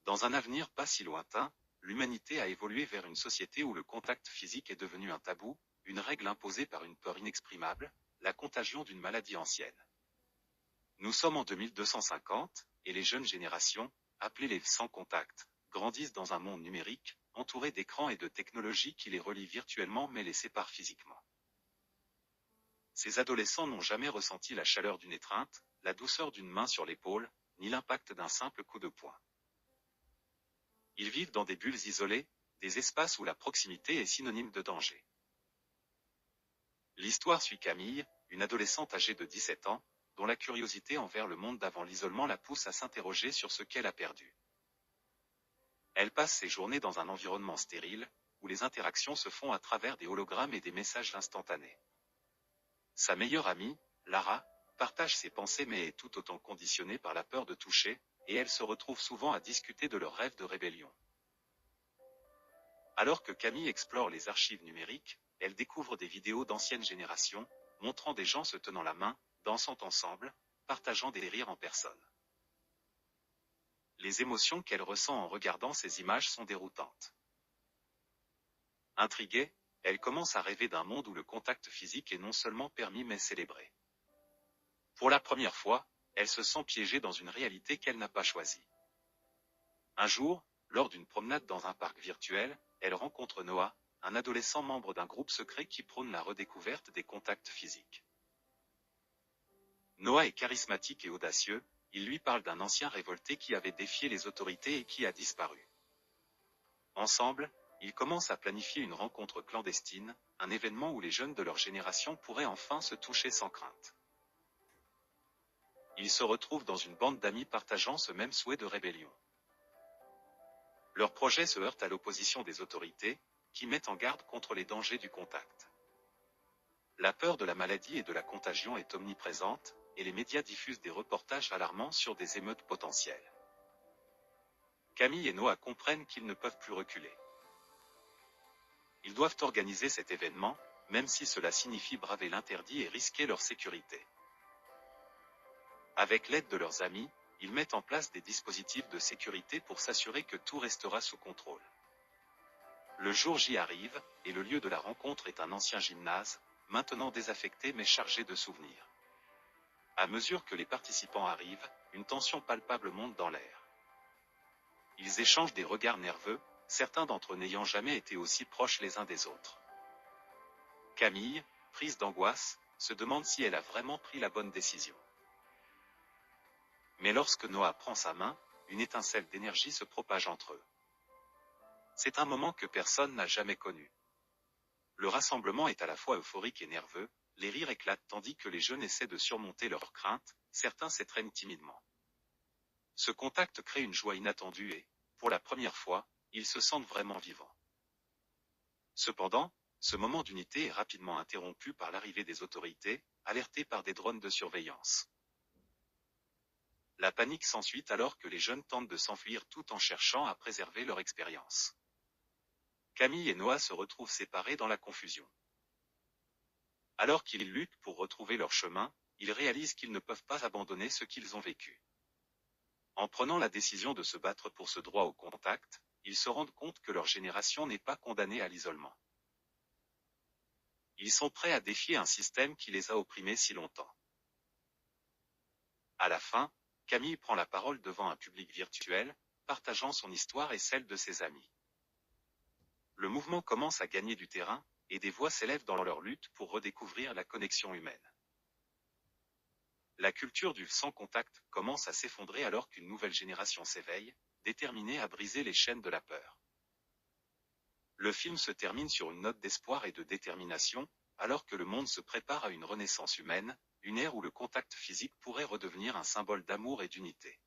Dans un avenir pas si lointain, l'humanité a évolué vers une société où le contact physique est devenu un tabou, une règle imposée par une peur inexprimable, la contagion d'une maladie ancienne. Nous sommes en 2250, et les jeunes générations, appelées les sans contact, grandissent dans un monde numérique, entouré d'écrans et de technologies qui les relient virtuellement mais les séparent physiquement. Ces adolescents n'ont jamais ressenti la chaleur d'une étreinte, la douceur d'une main sur l'épaule, ni l'impact d'un simple coup de poing. Ils vivent dans des bulles isolées, des espaces où la proximité est synonyme de danger. L'histoire suit Camille, une adolescente âgée de 17 ans, dont la curiosité envers le monde d'avant l'isolement la pousse à s'interroger sur ce qu'elle a perdu. Elle passe ses journées dans un environnement stérile, où les interactions se font à travers des hologrammes et des messages instantanés. Sa meilleure amie, Lara, partage ses pensées mais est tout autant conditionnée par la peur de toucher, et elle se retrouve souvent à discuter de leurs rêves de rébellion. Alors que Camille explore les archives numériques, elle découvre des vidéos d'anciennes générations, montrant des gens se tenant la main, dansant ensemble, partageant des rires en personne. Les émotions qu'elle ressent en regardant ces images sont déroutantes. Intriguée, elle commence à rêver d'un monde où le contact physique est non seulement permis mais célébré. Pour la première fois, elle se sent piégée dans une réalité qu'elle n'a pas choisie. Un jour, lors d'une promenade dans un parc virtuel, elle rencontre Noah, un adolescent membre d'un groupe secret qui prône la redécouverte des contacts physiques. Noah est charismatique et audacieux, il lui parle d'un ancien révolté qui avait défié les autorités et qui a disparu. Ensemble, ils commencent à planifier une rencontre clandestine, un événement où les jeunes de leur génération pourraient enfin se toucher sans crainte. Ils se retrouvent dans une bande d'amis partageant ce même souhait de rébellion. Leur projet se heurte à l'opposition des autorités, qui mettent en garde contre les dangers du contact. La peur de la maladie et de la contagion est omniprésente, et les médias diffusent des reportages alarmants sur des émeutes potentielles. Camille et Noah comprennent qu'ils ne peuvent plus reculer. Ils doivent organiser cet événement, même si cela signifie braver l'interdit et risquer leur sécurité. Avec l'aide de leurs amis, ils mettent en place des dispositifs de sécurité pour s'assurer que tout restera sous contrôle. Le jour J arrive, et le lieu de la rencontre est un ancien gymnase, maintenant désaffecté mais chargé de souvenirs. À mesure que les participants arrivent, une tension palpable monte dans l'air. Ils échangent des regards nerveux, certains d'entre eux n'ayant jamais été aussi proches les uns des autres. Camille, prise d'angoisse, se demande si elle a vraiment pris la bonne décision. Mais lorsque Noah prend sa main, une étincelle d'énergie se propage entre eux. C'est un moment que personne n'a jamais connu. Le rassemblement est à la fois euphorique et nerveux, les rires éclatent tandis que les jeunes essaient de surmonter leurs craintes, certains s'étreignent timidement. Ce contact crée une joie inattendue et, pour la première fois, ils se sentent vraiment vivants. Cependant, ce moment d'unité est rapidement interrompu par l'arrivée des autorités, alertées par des drones de surveillance. La panique s'ensuit alors que les jeunes tentent de s'enfuir tout en cherchant à préserver leur expérience. Camille et Noah se retrouvent séparés dans la confusion. Alors qu'ils luttent pour retrouver leur chemin, ils réalisent qu'ils ne peuvent pas abandonner ce qu'ils ont vécu. En prenant la décision de se battre pour ce droit au contact, ils se rendent compte que leur génération n'est pas condamnée à l'isolement. Ils sont prêts à défier un système qui les a opprimés si longtemps. À la fin, Camille prend la parole devant un public virtuel, partageant son histoire et celle de ses amis. Le mouvement commence à gagner du terrain, et des voix s'élèvent dans leur lutte pour redécouvrir la connexion humaine. La culture du sans contact commence à s'effondrer alors qu'une nouvelle génération s'éveille, déterminée à briser les chaînes de la peur. Le film se termine sur une note d'espoir et de détermination, alors que le monde se prépare à une renaissance humaine, une ère où le contact physique pourrait redevenir un symbole d'amour et d'unité.